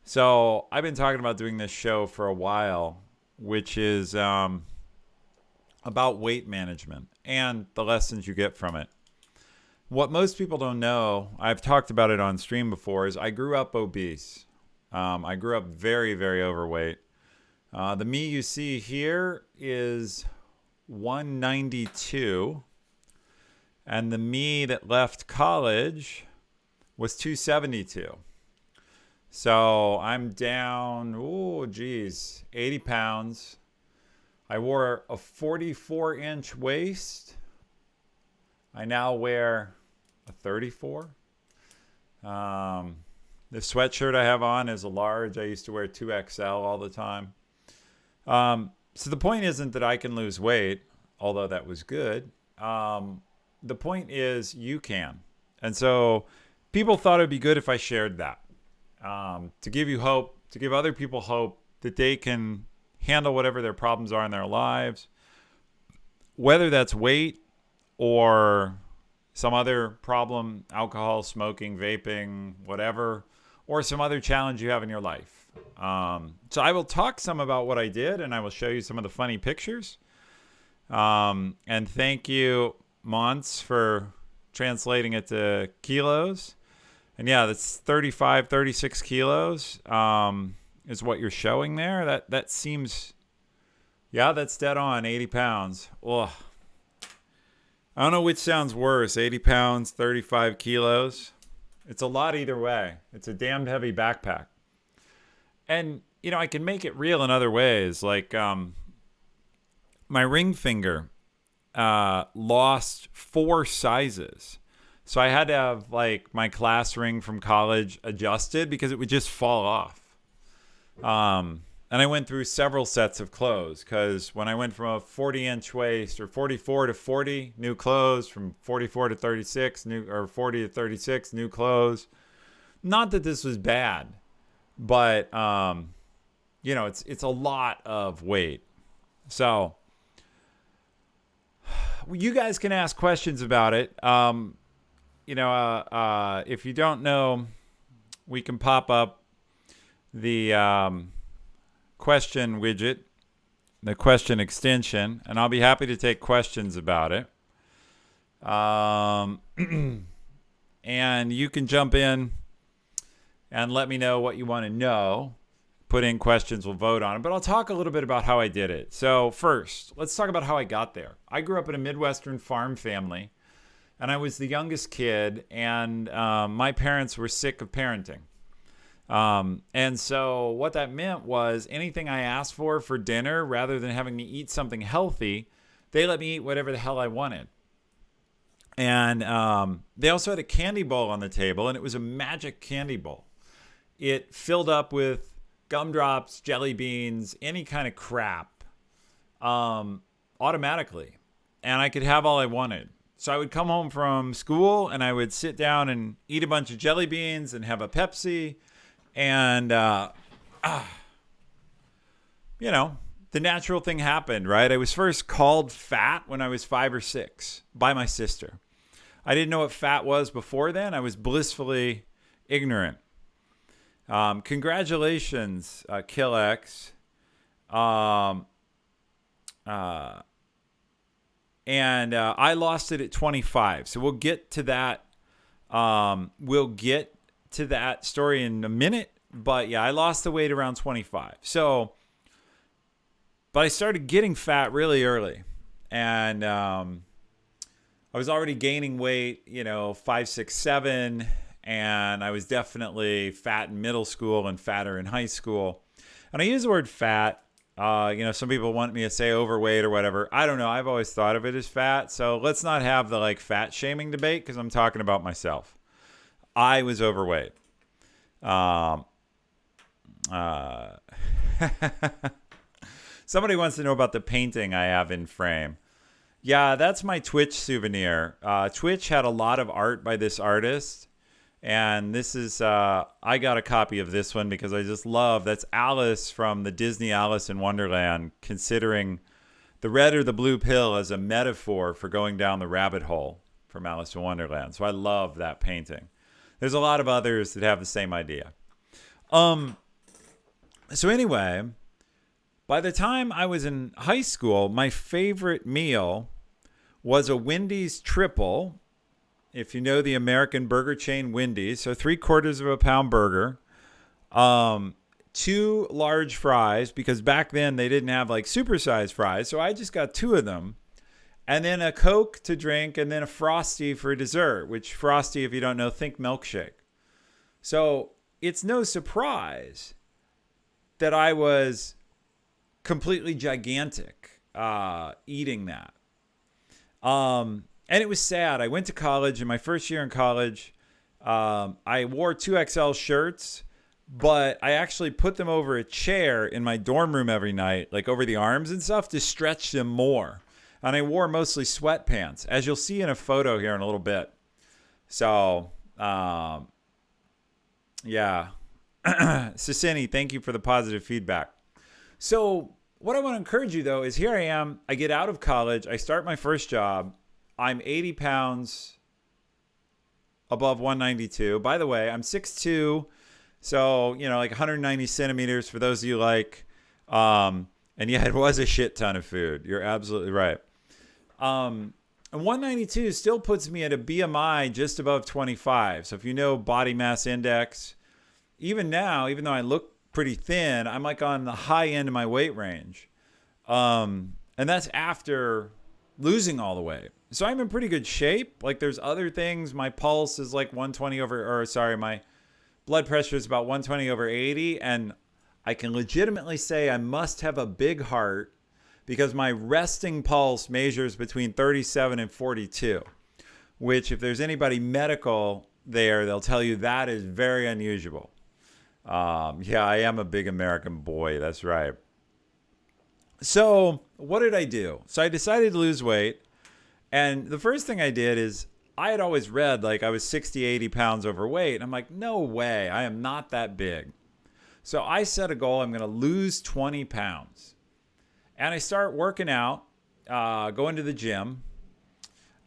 So I've been talking about doing this show for a while, which is about weight management and the lessons you get from it. What most people don't know, I've talked about it on stream before, is I grew up obese. I grew up very, very overweight. The me you see here is 192, and the me that left college was 272. So I'm down, 80 pounds. I wore a 44-inch waist. I now wear a 34. The sweatshirt I have on is a large. I used to wear 2XL all the time. So the point isn't that I can lose weight, although that was good. The point is you can. And so people thought it would be good if I shared that. To give you hope, to give other people hope that they can handle whatever their problems are in their lives, whether that's weight or some other problem, alcohol, smoking, vaping, whatever, or some other challenge you have in your life. So I will talk some about what I did, and I will show you some of the funny pictures. And thank you, Monts, for translating it to kilos. And yeah, that's 35, 36 kilos is what you're showing there. That seems, yeah, that's dead on, 80 pounds. Ugh. I don't know which sounds worse, 80 pounds, 35 kilos. It's a lot either way. It's a damned heavy backpack. And, you know, I can make it real in other ways. Like my ring finger lost 4 sizes. So I had to have like my class ring from college adjusted because it would just fall off. And I went through several sets of clothes because when I went from a 40-inch waist or 44 to 40, new clothes, from 44 to 36, or 40 to 36, new clothes. Not that this was bad, but you know, it's a lot of weight. So you guys can ask questions about it. If you don't know, we can pop up the question widget, the question extension, and I'll be happy to take questions about it. And you can jump in and let me know what you want to know. Put in questions, we'll vote on it. But I'll talk a little bit about how I did it. So first, let's talk about how I got there. I grew up in a Midwestern farm family. And I was the youngest kid, and my parents were sick of parenting. And so what that meant was anything I asked for dinner, rather than having me eat something healthy, they let me eat whatever the hell I wanted. And they also had a candy bowl on the table, and it was a magic candy bowl. It filled up with gumdrops, jelly beans, any kind of crap, automatically. And I could have all I wanted. So I would come home from school and I would sit down and eat a bunch of jelly beans and have a Pepsi. And, you know, the natural thing happened, right? I was first called fat when I was 5 or 6 by my sister. I didn't know what fat was before then. I was blissfully ignorant. Congratulations, KillX. And I lost it at 25. So we'll get to that. We'll get to that story in a minute. But yeah, I lost the weight around 25. So, but I started getting fat really early. And I was already gaining weight, 5, 6, 7. And I was definitely fat in middle school and fatter in high school. And I use the word fat. Some people want me to say overweight or whatever. I don't know. I've always thought of it as fat. So let's not have the fat shaming debate because I'm talking about myself. I was overweight. Somebody wants to know about the painting I have in frame. Yeah, that's my Twitch souvenir. Twitch had a lot of art by this artist. And this is, I got a copy of this one because I just love, that's Alice from the Disney Alice in Wonderland, considering the red or the blue pill as a metaphor for going down the rabbit hole from Alice in Wonderland. So I love that painting. There's a lot of others that have the same idea. So anyway, by the time I was in high school, my favorite meal was a Wendy's triple. If you know the American burger chain Wendy's, so 3/4 of a pound burger, 2 large fries, because back then they didn't have like supersized fries. So I just got 2 of them, and then a Coke to drink, and then a Frosty for dessert, which Frosty, if you don't know, think milkshake. So it's no surprise that I was completely gigantic eating that. And it was sad. I went to college. In my first year in college, I wore 2XL shirts, but I actually put them over a chair in my dorm room every night, like over the arms and stuff, to stretch them more. And I wore mostly sweatpants, as you'll see in a photo here in a little bit. So, yeah. Sissini, thank you for the positive feedback. So what I want to encourage you, though, is here I am. I get out of college. I start my first job. I'm 80 pounds above 192. By the way, I'm 6'2", so, like 190 centimeters for those of you like. And yeah, it was a shit ton of food. You're absolutely right. And 192 still puts me at a BMI just above 25. So if you know body mass index, even now, even though I look pretty thin, I'm like on the high end of my weight range. And that's after losing all the weight. So I'm in pretty good shape. Like there's other things. My pulse is like 120 my blood pressure is about 120 over 80. And I can legitimately say I must have a big heart because my resting pulse measures between 37 and 42, which if there's anybody medical there, they'll tell you that is very unusual. Yeah, I am a big American boy. That's right. So what did I do? So I decided to lose weight. And the first thing I did is I had always read like I was 60, 80 pounds overweight. And I'm like, no way. I am not that big. So I set a goal. I'm going to lose 20 pounds. And I start working out, going to the gym.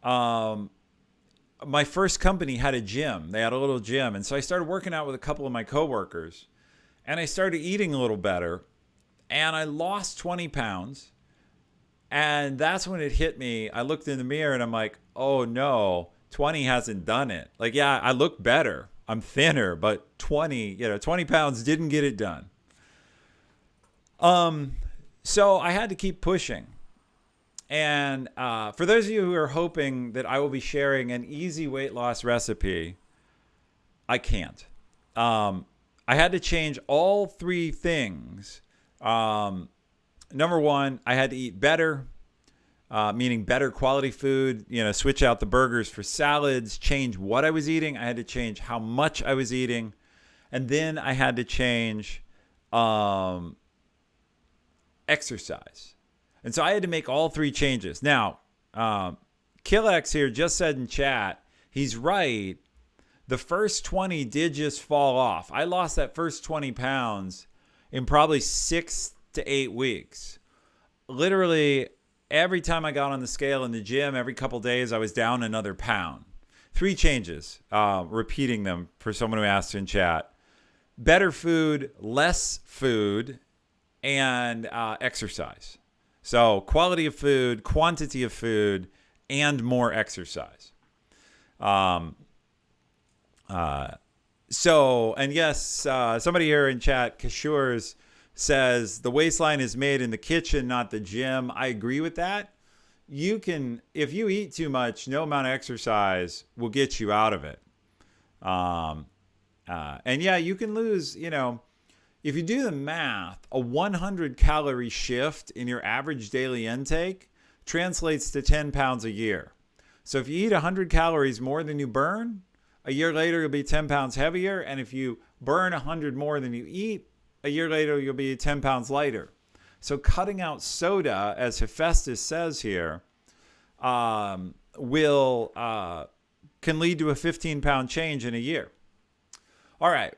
My first company had a gym. They had a little gym. And so I started working out with a couple of my coworkers. And I started eating a little better. And I lost 20 pounds. And that's when it hit me. I looked in the mirror and I'm like, oh no, 20 hasn't done it. Like, yeah, I look better. I'm thinner, but 20 pounds didn't get it done. So I had to keep pushing. And for those of you who are hoping that I will be sharing an easy weight loss recipe, I can't. I had to change all 3 things. Number 1, I had to eat better, meaning better quality food, switch out the burgers for salads, change what I was eating. I had to change how much I was eating. And then I had to change exercise. And so I had to make all 3 changes. Now, Killex here just said in chat, he's right. The first 20 did just fall off. I lost that first 20 pounds in probably 6 to 8 weeks. Literally, every time I got on the scale in the gym, every couple days, I was down another pound. 3 changes, repeating them for someone who asked in chat. Better food, less food, and exercise. So quality of food, quantity of food, and more exercise. And yes, somebody here in chat, Kashurs, says the waistline is made in the kitchen, not the gym. I agree with that. If you eat too much, no amount of exercise will get you out of it. And yeah, you can lose, if you do the math, a 100 calorie shift in your average daily intake translates to 10 pounds a year. So if you eat 100 calories more than you burn, a year later, you'll be 10 pounds heavier. And if you burn 100 more than you eat, a year later, you'll be 10 pounds lighter. So cutting out soda, as Hephaestus says here, can lead to a 15-pound change in a year. All right.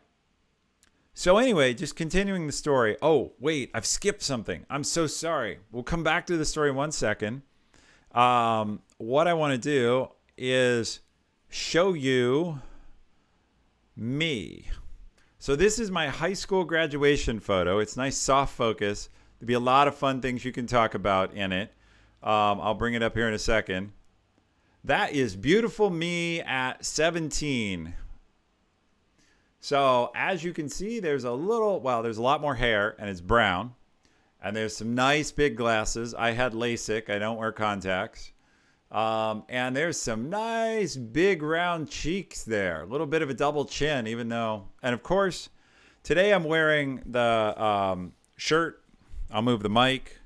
So anyway, just continuing the story. Oh, wait, I've skipped something. I'm so sorry. We'll come back to the story in 1 second. What I want to do is show you me. So this is my high school graduation photo. It's nice soft focus. There'll be a lot of fun things you can talk about in it. I'll bring it up here in a second. That is beautiful me at 17. So as you can see, there's a lot more hair, and it's brown. And there's some nice big glasses. I had LASIK. I don't wear contacts. And there's some nice big round cheeks there. A little bit of a double chin, even though. And of course, today I'm wearing the shirt. I'll move the mic.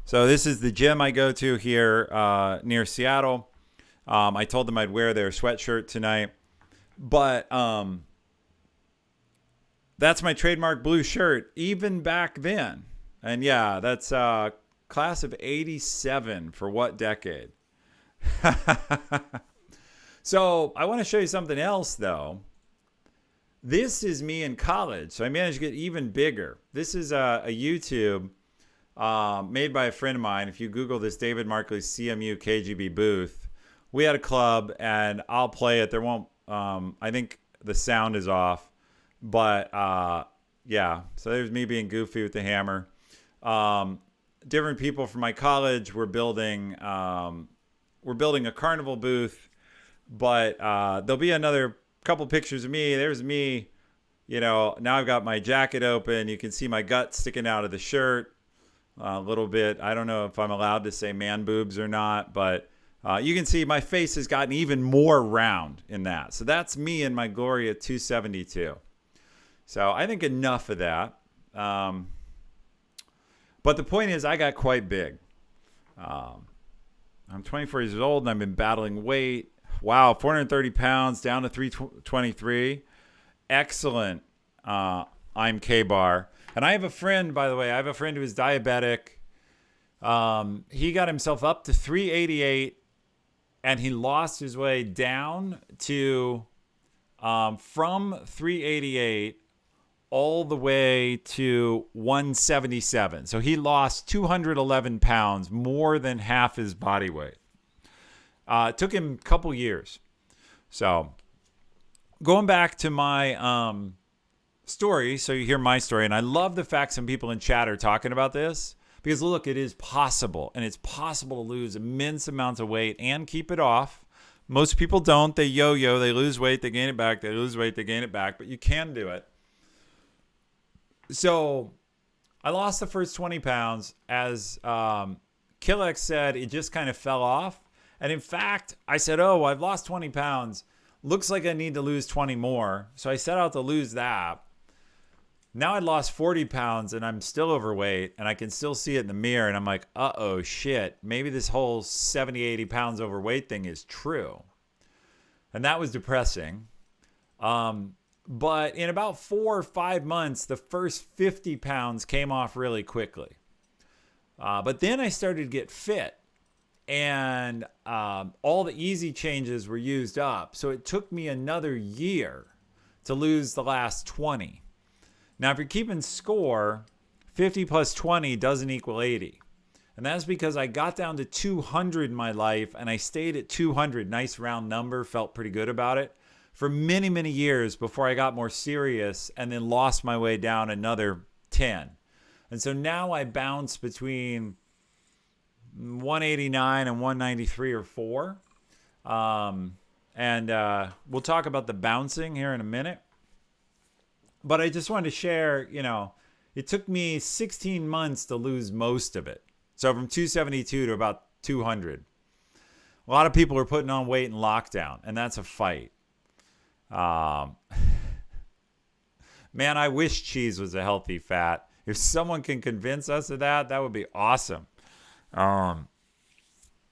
So this is the gym I go to here near Seattle. I told them I'd wear their sweatshirt tonight. But that's my trademark blue shirt, even back then. And yeah, that's class of 87 for what decade? So I want to show you something else, though. This is me in college. So I managed to get even bigger. This is a YouTube made by a friend of mine. If you Google this, David Markley's CMU KGB booth, we had a club, and I'll play it. There won't, I think the sound is off, but yeah. So there's me being goofy with the hammer. Different people from my college were building a carnival booth, but there'll be another couple pictures of me. There's me, now I've got my jacket open. You can see my gut sticking out of the shirt a little bit. I don't know if I'm allowed to say man boobs or not, but you can see my face has gotten even more round in that. So that's me in my glory at 272. So I think enough of that. But the point is, I got quite big. I'm 24 years old, and I've been battling weight. Wow, 430 pounds down to 323. Excellent. I'm K-bar. And I have a friend, by the way. I have a friend who is diabetic. He got himself up to 388, and he lost his way down to from 388 all the way to 177. So he lost 211 pounds, more than half his body weight. It took him a couple years. So going back to my story, so you hear my story, and I love the fact some people in chat are talking about this, because look, it is possible, and it's possible to lose immense amounts of weight and keep it off. Most people don't. They yo-yo, they lose weight, they gain it back, they lose weight, they gain it back, but you can do it. So I lost the first 20 pounds. As Killex said, it just kind of fell off. And in fact, I said, I've lost 20 pounds. Looks like I need to lose 20 more. So I set out to lose that. Now I lost 40 pounds and I'm still overweight, and I can still see it in the mirror. And I'm like, shit. Maybe this whole 70, 80 pounds overweight thing is true. And that was depressing. But in about 4 or 5 months, the first 50 pounds came off really quickly. But then I started to get fit, and all the easy changes were used up. So it took me another year to lose the last 20. Now, if you're keeping score, 50 plus 20 doesn't equal 80. And that's because I got down to 200 in my life, and I stayed at 200. Nice round number, felt pretty good about it, for many, many years before I got more serious, and then lost my way down another 10. And so now I bounce between 189 and 193 or 4. And we'll talk about the bouncing here in a minute. But I just wanted to share, it took me 16 months to lose most of it. So from 272 to about 200. A lot of people are putting on weight in lockdown, and that's a fight. Man, I wish cheese was a healthy fat. If someone can convince us of that, that would be awesome.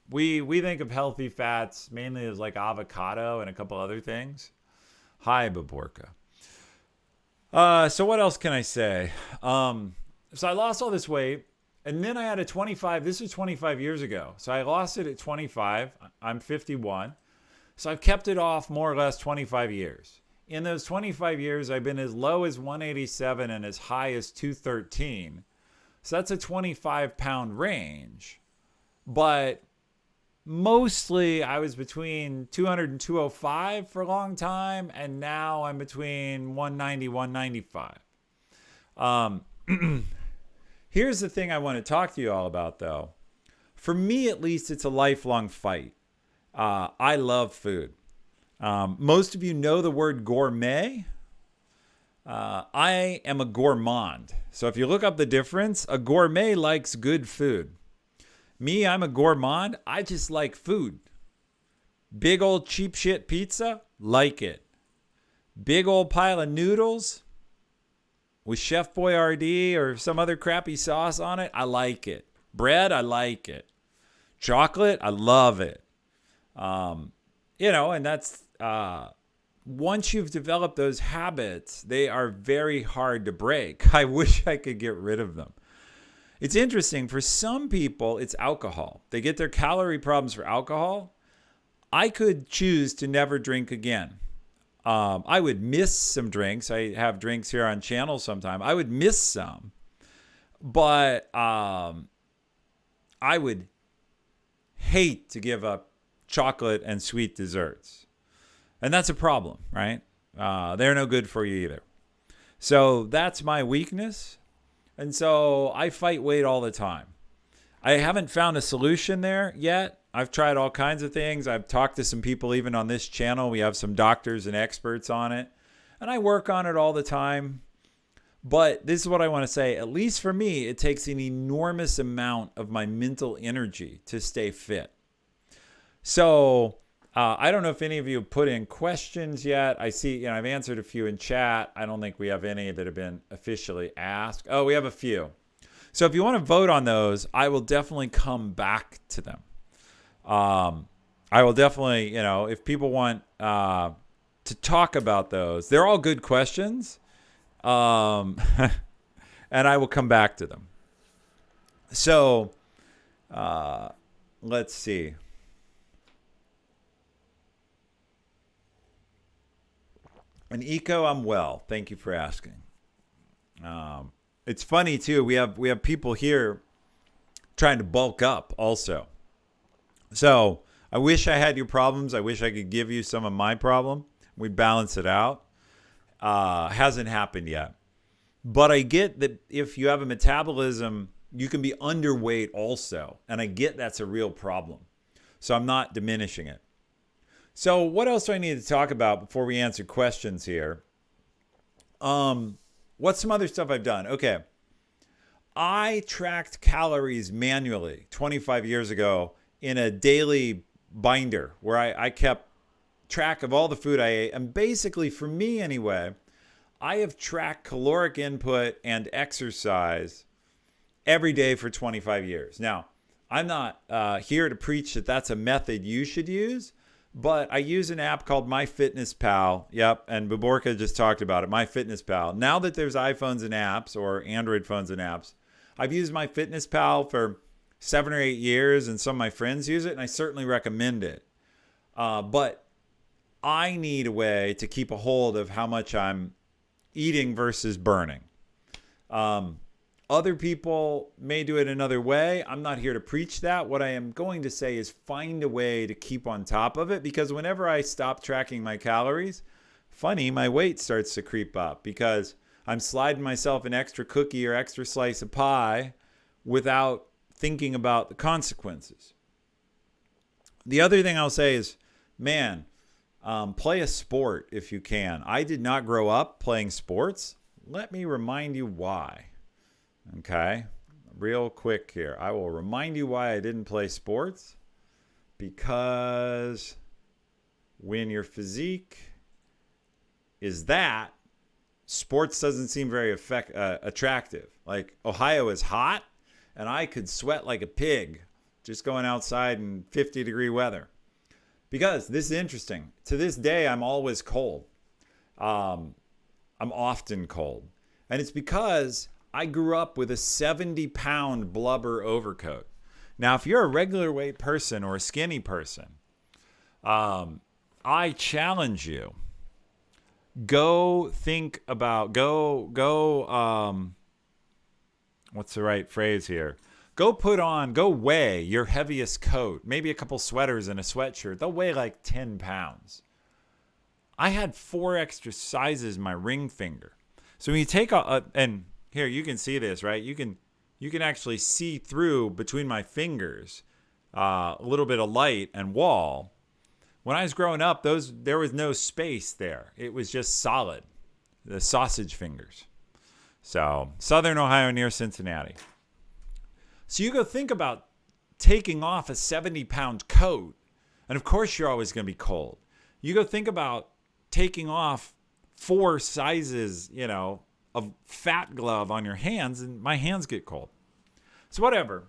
We think of healthy fats mainly as like avocado and a couple other things. Hi, Baborka. So what else can I say? So I lost all this weight, and then I had a 25. This was 25 years ago. So I lost it at 25. I'm 51. So I've kept it off more or less 25 years. In those 25 years, I've been as low as 187 and as high as 213. So that's a 25-pound range. But mostly I was between 200 and 205 for a long time, and now I'm between 190, 195. Here's the thing I want to talk to you all about, though. For me, at least, it's a lifelong fight. I love food. Most of you know the word gourmet. I am a gourmand. So if you look up the difference, a gourmet likes good food. Me, I'm a gourmand. I just like food. Big old cheap shit pizza, like it. Big old pile of noodles with Chef Boyardee or some other crappy sauce on it, I like it. Bread, I like it. Chocolate, I love it. And that's once you've developed those habits, they are very hard to break. I wish I could get rid of them. It's interesting. For some people, it's alcohol. They get their calorie problems for alcohol. I could choose to never drink again. I would miss some drinks. I have drinks here on channel sometime. I would miss some. But I would hate to give up chocolate and sweet desserts. And that's a problem, right? They're no good for you either. So that's my weakness. And so I fight weight all the time. I haven't found a solution there yet. I've tried all kinds of things. I've talked to some people even on this channel. We have some doctors and experts on it. And I work on it all the time. But this is what I want to say. At least for me, it takes an enormous amount of my mental energy to stay fit. So I don't know if any of you have put in questions yet. I see, I've answered a few in chat. I don't think we have any that have been officially asked. Oh, we have a few. So if you want to vote on those, I will definitely come back to them. I will definitely, if people want to talk about those, they're all good questions. And I will come back to them. So let's see. And Eco, I'm well. Thank you for asking. It's funny too. We have people here trying to bulk up also. So I wish I had your problems. I wish I could give you some of my problem. We balance it out. Hasn't happened yet. But I get that if you have a metabolism, you can be underweight also. And I get that's a real problem. So I'm not diminishing it. So what else do I need to talk about before we answer questions here? What's some other stuff I've done? Okay. I tracked calories manually 25 years ago in a daily binder where I kept track of all the food I ate. And basically, for me anyway, I have tracked caloric input and exercise every day for 25 years. Now, I'm not here to preach that that's a method you should use, but I use an app called MyFitnessPal. Yep, and Baborka just talked about it, MyFitnessPal. Now that there's iPhones and apps or Android phones and apps, I've used MyFitnessPal for 7 or 8 years, and some of my friends use it, and I certainly recommend it. But I need a way to keep a hold of how much I'm eating versus burning. Other people may do it another way. I'm not here to preach that. What I am going to say is find a way to keep on top of it, because whenever I stop tracking my calories, funny, my weight starts to creep up because I'm sliding myself an extra cookie or extra slice of pie without thinking about the consequences. The other thing I'll say is, man, play a sport if you can. I did not grow up playing sports. Let me remind you why. Okay, real quick here. I will remind you why I didn't play sports. Because when your physique is that, sports doesn't seem very attractive. Like, Ohio is hot, and I could sweat like a pig just going outside in 50-degree weather. Because this is interesting. To this day, I'm always cold. I'm often cold. And it's because I grew up with a 70-pound blubber overcoat. Now, if you're a regular weight person or a skinny person, I challenge you. Go think about, what's the right phrase here? Go weigh your heaviest coat, maybe a couple sweaters and a sweatshirt. They'll weigh like 10 pounds. I had 4 extra sizes in my ring finger. So when you take and here you can see this, right? You can actually see through between my fingers a little bit of light and wall. When I was growing up, there was no space there. It was just solid, the sausage fingers. So Southern Ohio near Cincinnati. So you go think about taking off a 70-pound coat, and of course you're always going to be cold. You go think about taking off 4 sizes, of fat glove on your hands, and my hands get cold. So whatever.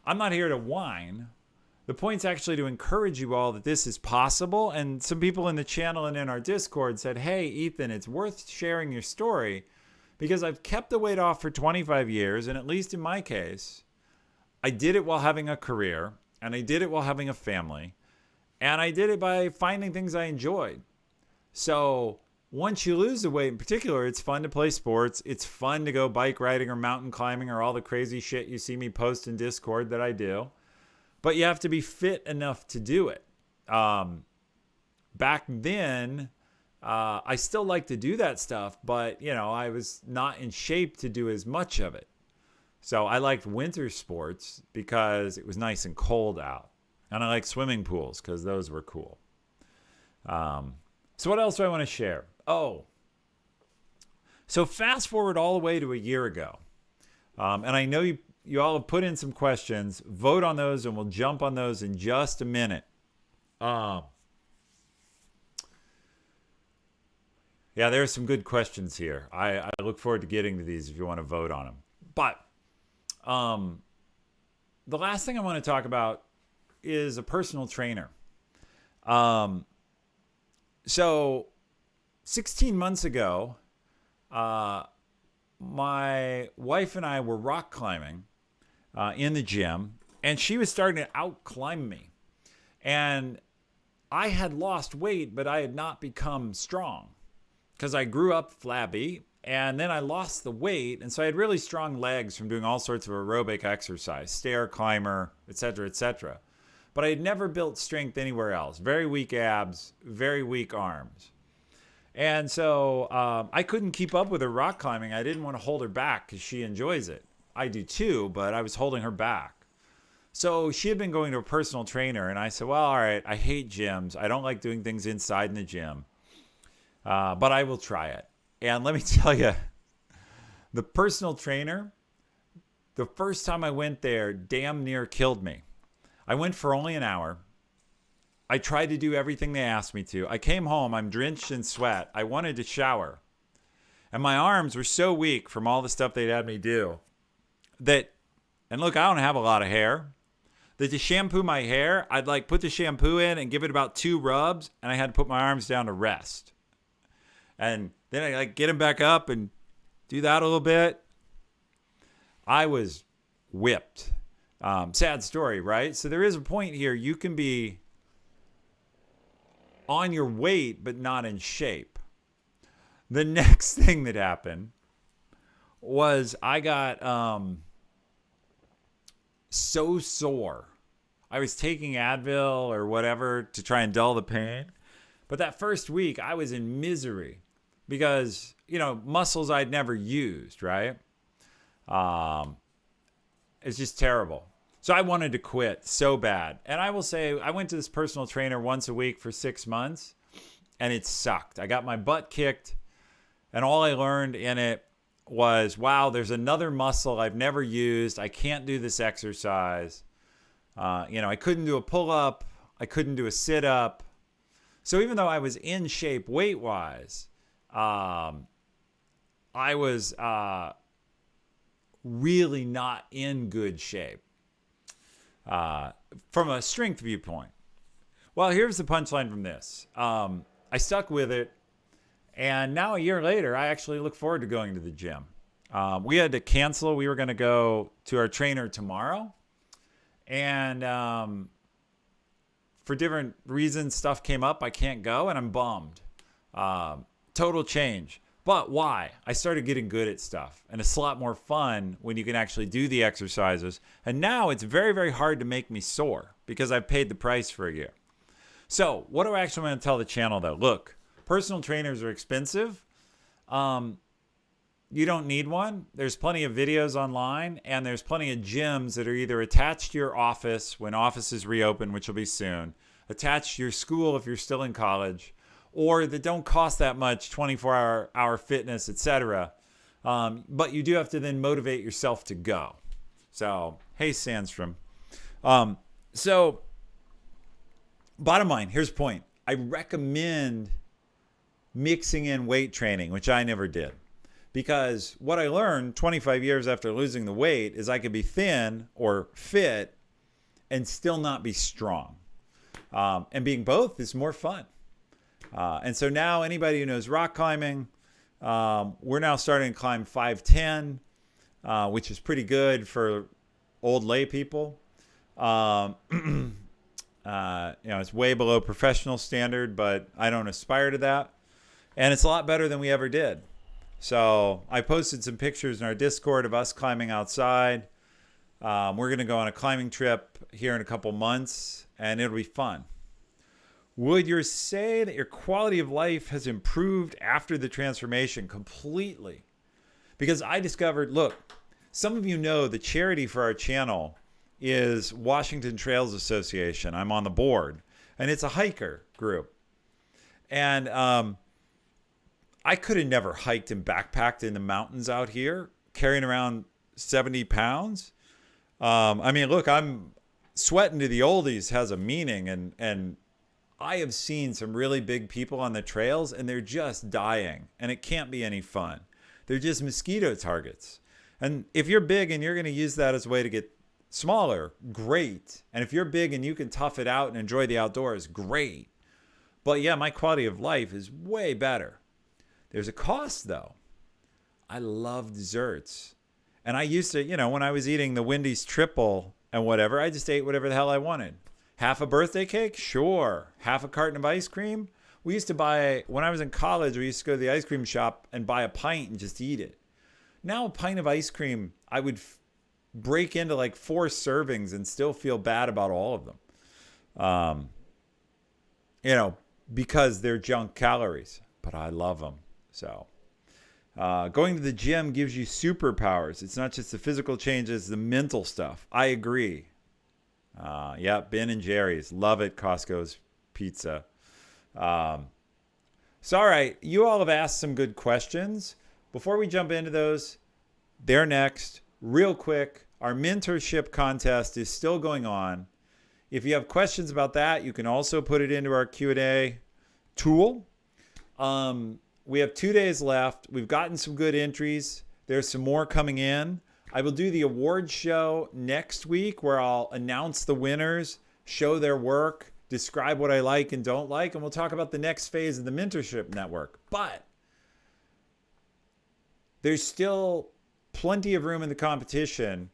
I'm not here to whine. The point's actually to encourage you all that this is possible. And some people in the channel and in our Discord said, hey, Ethan, it's worth sharing your story because I've kept the weight off for 25 years. And at least in my case, I did it while having a career, and I did it while having a family, and I did it by finding things I enjoyed. So once you lose the weight in particular, it's fun to play sports. It's fun to go bike riding or mountain climbing or all the crazy shit you see me post in Discord that I do. But you have to be fit enough to do it. Back then, I still like to do that stuff, but, I was not in shape to do as much of it. So I liked winter sports because it was nice and cold out. And I liked swimming pools because those were cool. So what else do I want to share? Oh, so fast forward all the way to a year ago. And I know you all have put in some questions. Vote on those and we'll jump on those in just a minute. Yeah, there's some good questions here. I look forward to getting to these if you want to vote on them. But the last thing I want to talk about is a personal trainer. So 16 months ago, my wife and I were rock climbing in the gym, and she was starting to out climb me. And I had lost weight, but I had not become strong because I grew up flabby. And then I lost the weight. And so I had really strong legs from doing all sorts of aerobic exercise, stair climber, et cetera, et cetera. But I had never built strength anywhere else. Very weak abs, very weak arms. And so I couldn't keep up with her rock climbing. I didn't want to hold her back because she enjoys it. I do too, but I was holding her back. So she had been going to a personal trainer. And I said, well, all right, I hate gyms. I don't like doing things inside in the gym. But I will try it. And let me tell you, the personal trainer, the first time I went there, damn near killed me. I went for only an hour. I tried to do everything they asked me to. I came home, I'm drenched in sweat. I wanted to shower. And my arms were so weak from all the stuff they'd had me do that, and look, I don't have a lot of hair, that to shampoo my hair, I'd put the shampoo in and give it about 2 rubs, and I had to put my arms down to rest. And then I get them back up and do that a little bit. I was whipped. Sad story, right? So there is a point here. You can be on your weight, but not in shape. The next thing that happened was I got so sore. I was taking Advil or whatever to try and dull the pain. But that first week, I was in misery. Because, muscles I'd never used, right? It's just terrible. So I wanted to quit so bad. And I will say, I went to this personal trainer once a week for 6 months, and it sucked. I got my butt kicked, and all I learned in it was, wow, there's another muscle I've never used. I can't do this exercise. I couldn't do a pull-up. I couldn't do a sit-up. So even though I was in shape weight-wise, I was really not in good shape from a strength viewpoint. Well, here's the punchline from this. I stuck with it, and now a year later, I actually look forward to going to the gym. We had to cancel. We were going to go to our trainer tomorrow, and for different reasons, stuff came up. I can't go, and I'm bummed. Total change. But why? I started getting good at stuff, and it's a lot more fun when you can actually do the exercises. And now it's very, very hard to make me sore because I've paid the price for a year. So what do I actually want to tell the channel though? Look, personal trainers are expensive. You don't need one. There's plenty of videos online, and there's plenty of gyms that are either attached to your office when offices reopen, which will be soon, attached to your school if you're still in college, or that don't cost that much, 24-hour fitness, etc. But you do have to then motivate yourself to go. So, hey, Sandstrom. So, bottom line, here's the point. I recommend mixing in weight training, which I never did. Because what I learned 25 years after losing the weight is I could be thin or fit and still not be strong. And being both is more fun. And so now anybody who knows rock climbing, we're now starting to climb 510, which is pretty good for old lay people. It's way below professional standard, but I don't aspire to that. And it's a lot better than we ever did. So I posted some pictures in our Discord of us climbing outside. We're going to go on a climbing trip here in a couple months, and it'll be fun. Would you say that your quality of life has improved after the transformation? Completely. Because I discovered, look, some of you know the charity for our channel is Washington Trails Association. I'm on the board, and it's a hiker group. And I could have never hiked and backpacked in the mountains out here, carrying around 70 pounds. Look, I'm sweating to the oldies has a meaning, and I have seen some really big people on the trails, and they're just dying, and it can't be any fun. They're just mosquito targets. And if you're big and you're going to use that as a way to get smaller, great. And if you're big and you can tough it out and enjoy the outdoors, great. But yeah, my quality of life is way better. There's a cost, though. I love desserts. And I used to, when I was eating the Wendy's triple and whatever, I just ate whatever the hell I wanted. Half a birthday cake? Sure. Half a carton of ice cream? We used to buy, when I was in college, we used to go to the ice cream shop and buy a pint and just eat it. Now a pint of ice cream, I would break into like 4 servings and still feel bad about all of them. Because they're junk calories. But I love them. So, going to the gym gives you superpowers. It's not just the physical changes, the mental stuff. I agree. Ben and Jerry's. Love it. Costco's pizza. So, all right. You all have asked some good questions. Before we jump into those, they're next. Real quick, our mentorship contest is still going on. If you have questions about that, you can also put it into our Q&A tool. We have 2 days left. We've gotten some good entries. There's some more coming in. I will do the award show next week where I'll announce the winners, show their work, describe what I like and don't like, and we'll talk about the next phase of the mentorship network. But there's still plenty of room in the competition.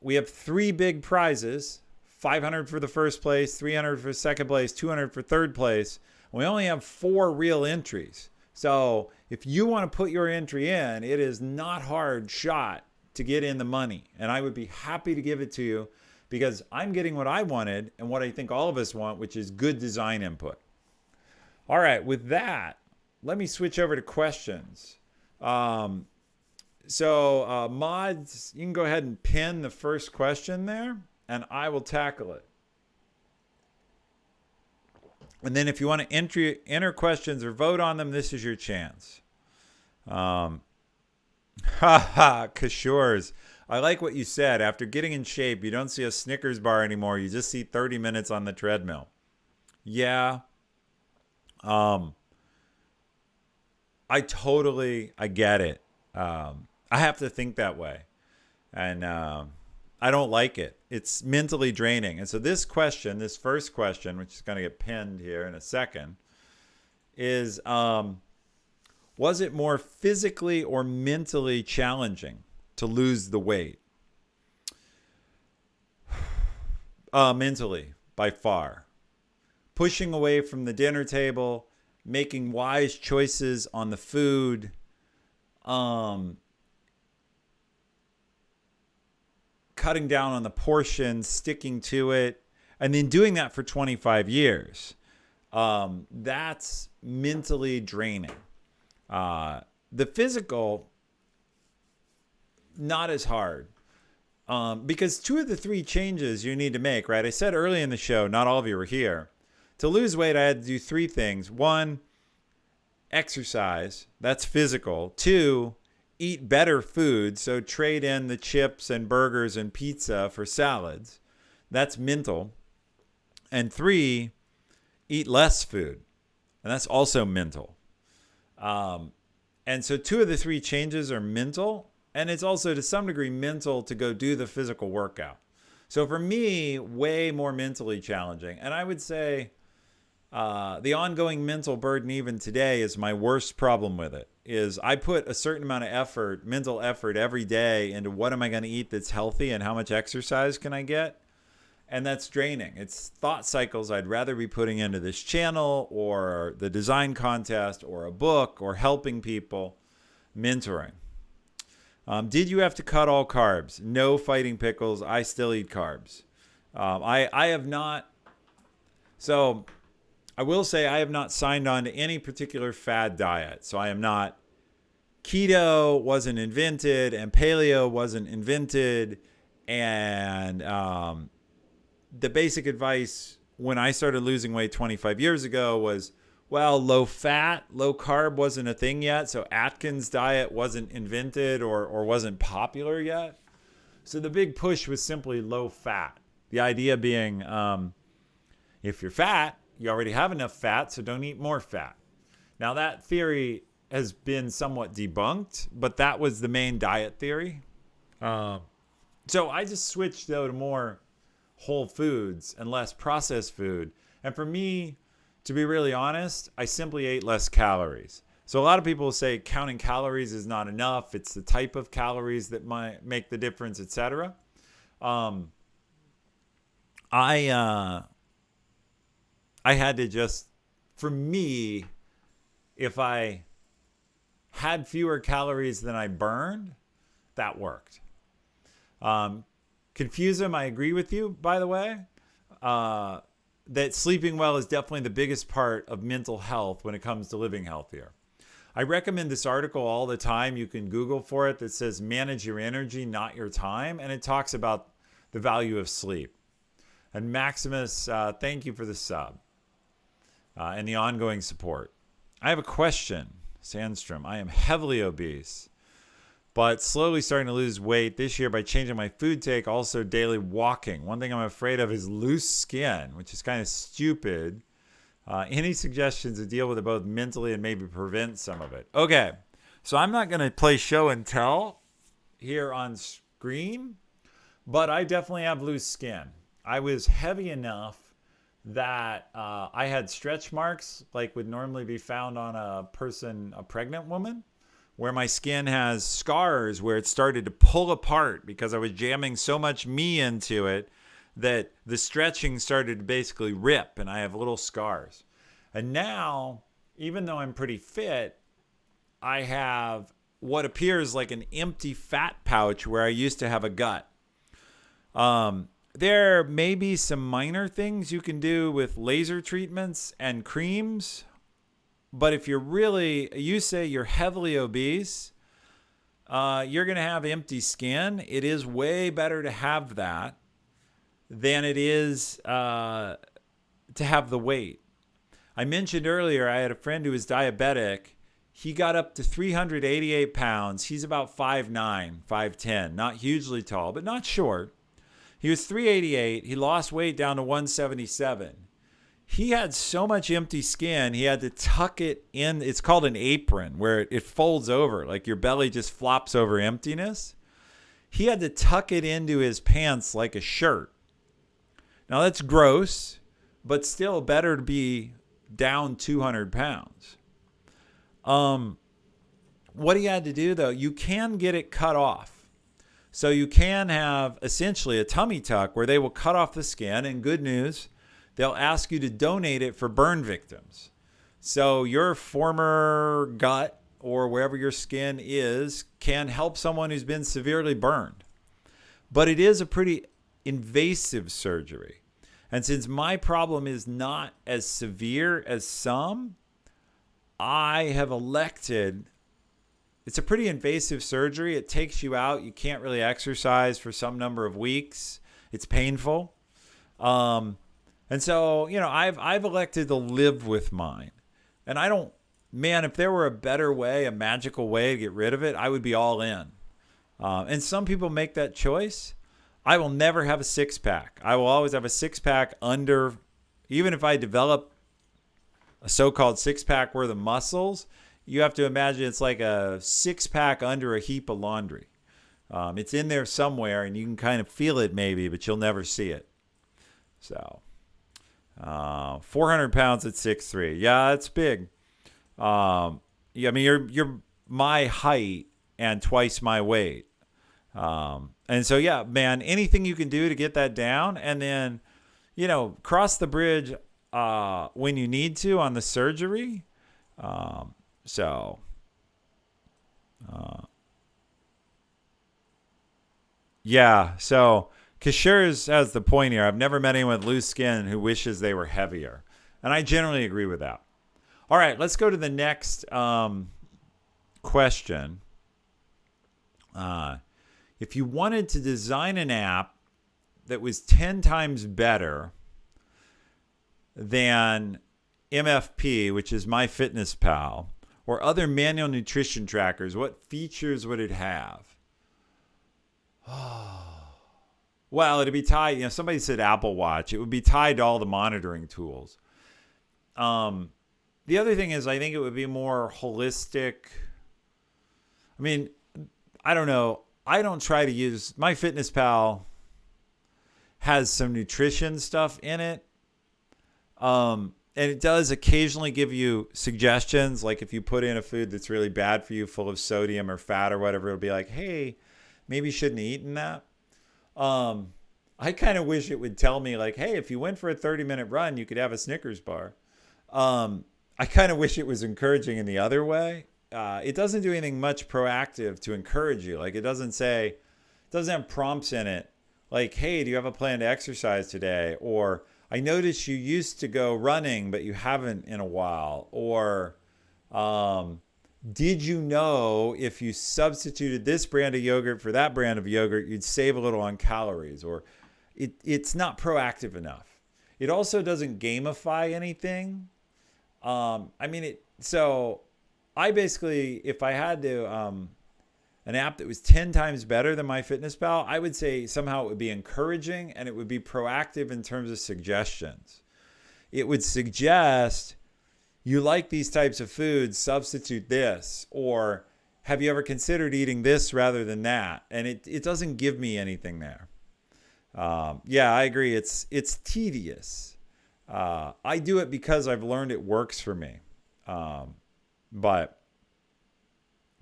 We have 3 big prizes, 500 for the first place, 300 for second place, 200 for third place. We only have 4 real entries. So if you want to put your entry in, it is not hard shot to get in the money. And I would be happy to give it to you because I'm getting what I wanted and what I think all of us want, which is good design input. All right, with that, let me switch over to questions. Mods, you can go ahead and pin the first question there, and I will tackle it. And then if you want to enter questions or vote on them, this is your chance. Kishores. I like what you said. After getting in shape, you don't see a Snickers bar anymore. You just see 30 minutes on the treadmill. Yeah. I get it. I have to think that way. And I don't like it. It's mentally draining. And so this first question, which is going to get pinned here in a second, is was it more physically or mentally challenging to lose the weight? Mentally, by far. Pushing away from the dinner table, making wise choices on the food, cutting down on the portions, sticking to it, and then doing that for 25 years. That's mentally draining. The physical, not as hard. Because 2 of the 3 changes you need to make, right? I said early in the show, not all of you were here. To lose weight, I had to do 3 things. 1, exercise. That's physical. 2, eat better food. So trade in the chips and burgers and pizza for salads. That's mental. And 3, eat less food. And that's also mental. And so 2 of the 3 changes are mental. And it's also to some degree mental to go do the physical workout. So for me, way more mentally challenging. And I would say the ongoing mental burden even today is my worst problem with it. Is I put a certain amount of effort, mental effort every day into what am I going to eat that's healthy and how much exercise can I get? And that's draining. It's thought cycles I'd rather be putting into this channel or the design contest or a book or helping people, mentoring. Did you have to cut all carbs? No fighting pickles. I still eat carbs. I have not. So I will say I have not signed on to any particular fad diet. So I am not. Keto wasn't invented and paleo wasn't invented. And the basic advice when I started losing weight 25 years ago was, well, low fat, low carb wasn't a thing yet. So Atkins diet wasn't invented or wasn't popular yet. So the big push was simply low fat. The idea being, if you're fat, you already have enough fat, so don't eat more fat. Now that theory has been somewhat debunked, but that was the main diet theory. So I just switched though to more whole foods and less processed food. And for me, to be really honest, I simply ate less calories. So a lot of people say counting calories is not enough. It's the type of calories that might make the difference, etc. I had to just, for me, if I had fewer calories than I burned, that worked. Confuse them, I agree with you, by the way. That sleeping well is definitely the biggest part of mental health when it comes to living healthier. I recommend this article all the time. You can Google for it that says manage your energy, not your time. And it talks about the value of sleep. And Maximus, thank you for the sub and the ongoing support. I have a question, Sandstrom. I am heavily obese, but slowly starting to lose weight this year by changing my food take, also daily walking. One thing I'm afraid of is loose skin, which is kind of stupid. Any suggestions to deal with it both mentally and maybe prevent some of it? Okay, so I'm not going to play show and tell here on screen, but I definitely have loose skin. I was heavy enough that I had stretch marks like would normally be found on a pregnant woman, where my skin has scars where it started to pull apart because I was jamming so much me into it that the stretching started to basically rip, and I have little scars. And now, even though I'm pretty fit, I have what appears like an empty fat pouch where I used to have a gut. There may be some minor things you can do with laser treatments and creams. But if you say you're heavily obese, you're going to have empty skin. It is way better to have that than it is to have the weight. I mentioned earlier, I had a friend who was diabetic. He got up to 388 pounds. He's about 5'9", 5'10", not hugely tall, but not short. He was 388. He lost weight down to 177. He had so much empty skin, he had to tuck it in. It's called an apron, where it folds over, like your belly just flops over emptiness. He had to tuck it into his pants like a shirt. Now that's gross, but still better to be down 200 pounds. What he had to do though, you can get it cut off. So you can have essentially a tummy tuck where they will cut off the skin, and good news, they'll ask you to donate it for burn victims. So your former gut or wherever your skin is can help someone who's been severely burned. But it is a pretty invasive surgery. And since my problem is not as severe as some, I have elected, it's a pretty invasive surgery. It takes you out. You can't really exercise for some number of weeks. It's painful. And so, I've elected to live with mine. And I don't, man, if there were a better way, a magical way to get rid of it, I would be all in. And some people make that choice. I will never have a six-pack. I will always have a six-pack under, even if I develop a so-called six-pack worth of muscles, you have to imagine it's like a six-pack under a heap of laundry. It's in there somewhere, and you can kind of feel it maybe, but you'll never see it. So, 400 pounds at 6'3". Yeah, that's big. I mean, you're my height and twice my weight. And so, yeah, man, anything you can do to get that down, and then, cross the bridge when you need to on the surgery. Yeah, so Kashir's has the point here. I've never met anyone with loose skin who wishes they were heavier. And I generally agree with that. All right, let's go to the next question. If you wanted to design an app that was 10 times better than MFP, which is MyFitnessPal, or other manual nutrition trackers, what features would it have? Well, it'd be tied. Somebody said Apple Watch. It would be tied to all the monitoring tools. The other thing is, I think it would be more holistic. I mean, I don't know. I don't try to use MyFitnessPal. Has some nutrition stuff in it. And it does occasionally give you suggestions. Like if you put in a food that's really bad for you, full of sodium or fat or whatever, it'll be like, hey, maybe you shouldn't have eaten that. I kind of wish it would tell me like, hey, if you went for a 30-minute run, you could have a Snickers bar. I kind of wish it was encouraging in the other way. It doesn't do anything much proactive to encourage you. Like it doesn't have prompts in it. Like, hey, do you have a plan to exercise today? Or I noticed you used to go running, but you haven't in a while. Or did you know if you substituted this brand of yogurt for that brand of yogurt, you'd save a little on calories? Or it's not proactive enough. It also doesn't gamify anything. So I basically, if I had to, an app that was 10 times better than MyFitnessPal, I would say somehow it would be encouraging and it would be proactive in terms of suggestions. It would suggest, you like these types of foods, substitute this, or have you ever considered eating this rather than that? And it doesn't give me anything there. Yeah, I agree. It's tedious. I do it because I've learned it works for me. But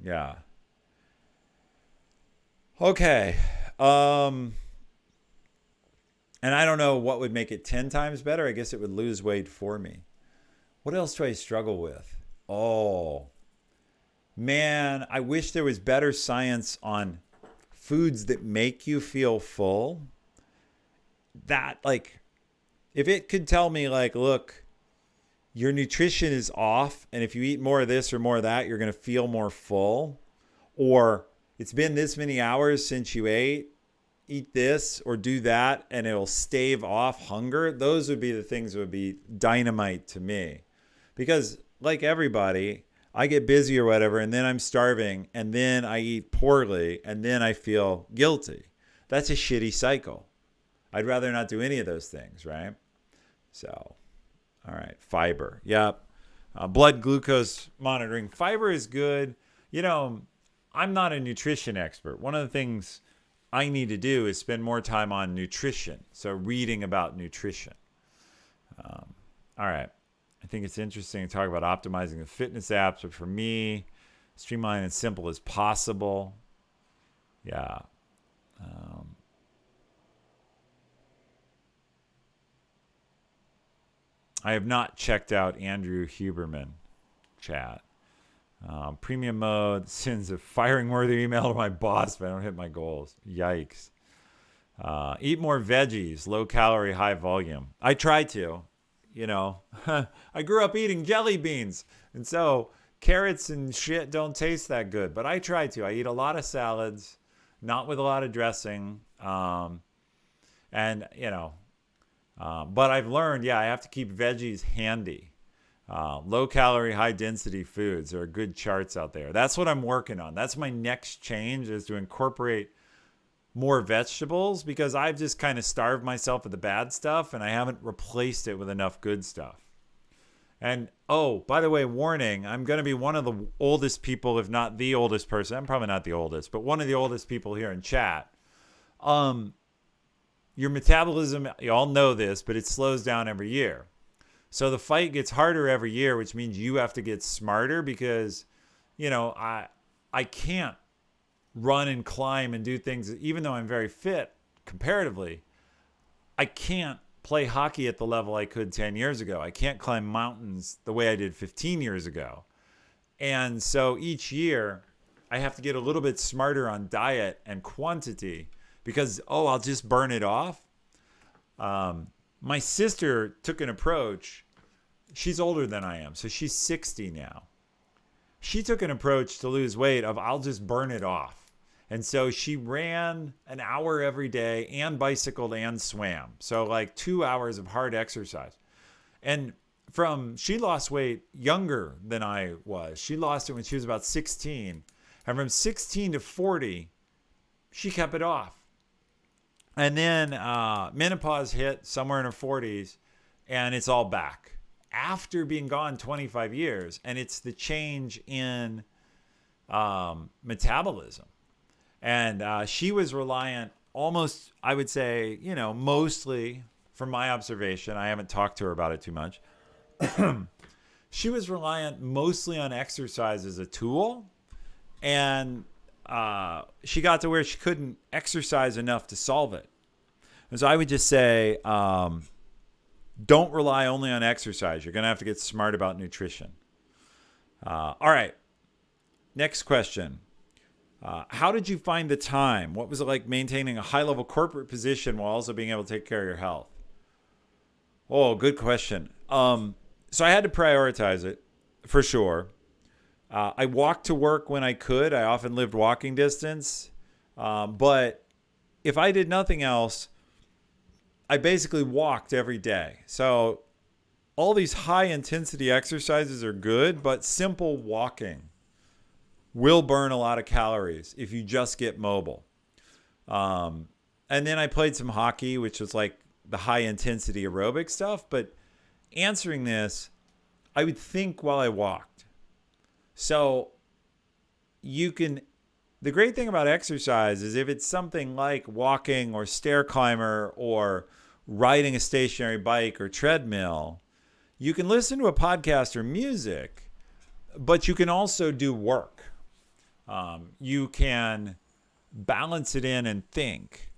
yeah. Okay. And I don't know what would make it 10 times better. I guess it would lose weight for me. What else do I struggle with? Oh, man, I wish there was better science on foods that make you feel full. That, like, if it could tell me, like, look, your nutrition is off, and if you eat more of this or more of that, you're going to feel more full. Or it's been this many hours since you ate, eat this or do that, and it'll stave off hunger. Those would be the things that would be dynamite to me. Because like everybody, I get busy or whatever, and then I'm starving, and then I eat poorly, and then I feel guilty. That's a shitty cycle. I'd rather not do any of those things, right? So, all right, fiber. Yep. Blood glucose monitoring. Fiber is good. I'm not a nutrition expert. One of the things I need to do is spend more time on nutrition. So reading about nutrition. All right. I think it's interesting to talk about optimizing the fitness apps, but for me, streamline and simple as possible. Yeah. I have not checked out Andrew Huberman chat. Premium mode, sends a firing worthy email to my boss if I don't hit my goals. Yikes. Eat more veggies, low calorie, high volume. I try to, I grew up eating jelly beans. And so carrots and shit don't taste that good, but I try to. I eat a lot of salads, not with a lot of dressing. But I've learned, I have to keep veggies handy. Low calorie, high density foods. There are good charts out there. That's what I'm working on. That's my next change, is to incorporate more vegetables, because I've just kind of starved myself with the bad stuff and I haven't replaced it with enough good stuff. And by the way, warning, I'm going to be one of the oldest people, if not the oldest person. I'm probably not the oldest, but one of the oldest people here in chat. Your metabolism, you all know this, but it slows down every year. So the fight gets harder every year, which means you have to get smarter, because, I can't run and climb and do things, even though I'm very fit comparatively. I can't play hockey at the level I could 10 years ago. I can't climb mountains the way I did 15 years ago. And so each year I have to get a little bit smarter on diet and quantity, because, I'll just burn it off. My sister took an approach. She's older than I am, so she's 60 now. She took an approach to lose weight of, I'll just burn it off. And so she ran an hour every day and bicycled and swam. So like 2 hours of hard exercise. And she lost weight younger than I was. She lost it when she was about 16. And from 16 to 40, she kept it off. And then menopause hit somewhere in her 40s, and it's all back after being gone 25 years. And it's the change in metabolism. And she was reliant almost, I would say, mostly from my observation. I haven't talked to her about it too much. She was reliant mostly on exercise as a tool. And she got to where she couldn't exercise enough to solve it. And so I would just say, don't rely only on exercise. You're going to have to get smart about nutrition. All right. Next question. How did you find the time? What was it like maintaining a high-level corporate position while also being able to take care of your health? Oh, good question. So I had to prioritize it, for sure. I walked to work when I could. I often lived walking distance. But if I did nothing else, I basically walked every day. So all these high-intensity exercises are good, but simple walking will burn a lot of calories if you just get mobile. And then I played some hockey, which was like the high intensity aerobic stuff. But answering this, I would think while I walked. So the great thing about exercise is if it's something like walking or stair climber or riding a stationary bike or treadmill, you can listen to a podcast or music, but you can also do work. You can balance it in and think.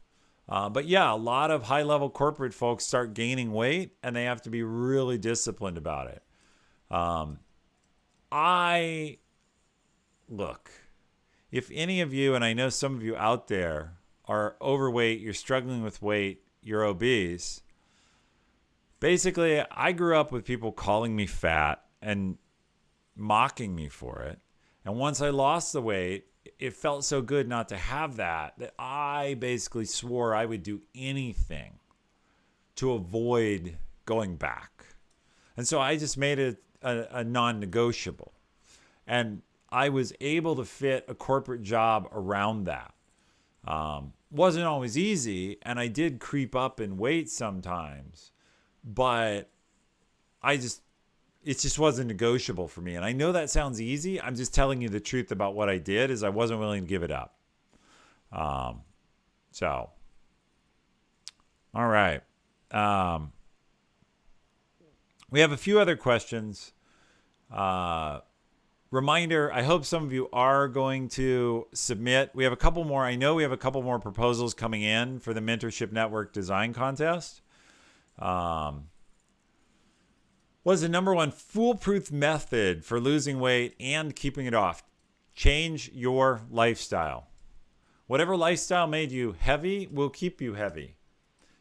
But yeah, a lot of high-level corporate folks start gaining weight, and they have to be really disciplined about it. Look, if any of you, and I know some of you out there, are overweight, you're struggling with weight, you're obese, basically, I grew up with people calling me fat and mocking me for it. And once I lost the weight, it felt so good not to have that I basically swore I would do anything to avoid going back. And so I just made it a non-negotiable. And I was able to fit a corporate job around that. Wasn't always easy, and I did creep up in weight sometimes, but it just wasn't negotiable for me. And I know that sounds easy. I'm just telling you the truth about what I did, is I wasn't willing to give it up. So, all right. We have a few other questions. Reminder, I hope some of you are going to submit. We have a couple more. I know we have a couple more proposals coming in for the Mentorship Network Design Contest. What is the number one foolproof method for losing weight and keeping it off? Change your lifestyle. Whatever lifestyle made you heavy will keep you heavy.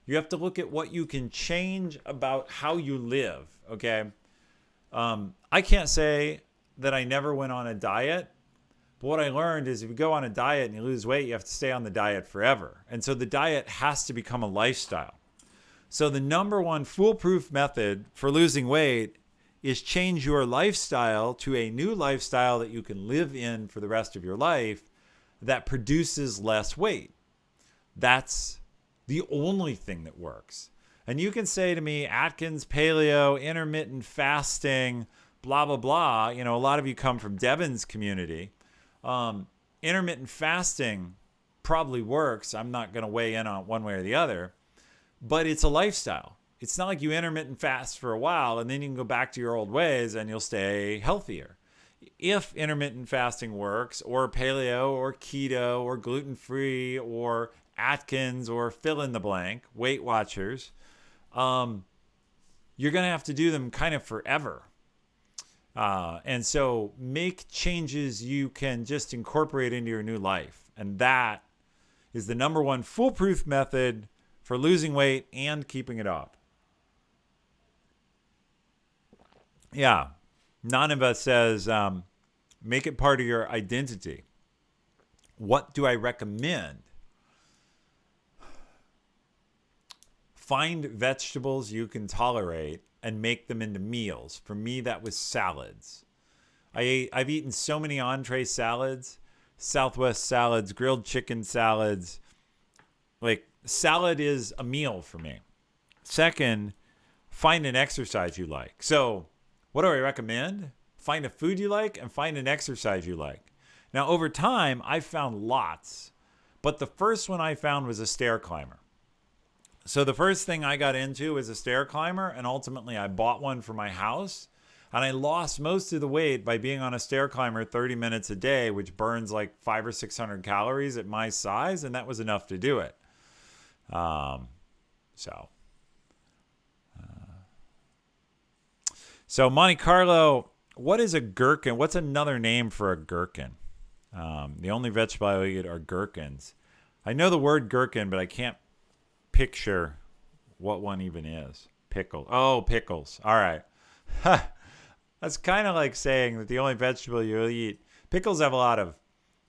You have to look at what you can change about how you live, okay? I can't say that I never went on a diet, but what I learned is if you go on a diet and you lose weight, you have to stay on the diet forever. And so the diet has to become a lifestyle. So the number one foolproof method for losing weight is change your lifestyle to a new lifestyle that you can live in for the rest of your life that produces less weight. That's the only thing that works. And you can say to me, Atkins, paleo, intermittent fasting, blah, blah, blah. You know, a lot of you come from Devin's community. Intermittent fasting probably works. I'm not going to weigh in on one way or the other. But it's a lifestyle. It's not like you intermittent fast for a while and then you can go back to your old ways and you'll stay healthier. If intermittent fasting works, or paleo, or keto, or gluten-free, or Atkins, or fill in the blank, Weight Watchers, you're going to have to do them kind of forever. And so make changes you can just incorporate into your new life. And that is the number one foolproof method for losing weight and keeping it off. Yeah. Nanava says, make it part of your identity. What do I recommend? Find vegetables you can tolerate and make them into meals. For me, that was salads. I've eaten so many entree salads, Southwest salads, grilled chicken salads. Like, salad is a meal for me. Second, find an exercise you like. So what do I recommend? Find a food you like and find an exercise you like. Now, over time, I've found lots. But the first one I found was a stair climber. So the first thing I got into was a stair climber, and ultimately I bought one for my house. And I lost most of the weight by being on a stair climber 30 minutes a day, which burns like 500 or 600 calories at my size, and that was enough to do it. So Monte Carlo, what is a gherkin? What's another name for a gherkin? The only vegetable I eat are gherkins. I know the word gherkin, but I can't picture what one even is. Pickle. Oh, pickles. All right. That's kind of like saying that the only vegetable you eat. Pickles have a lot of.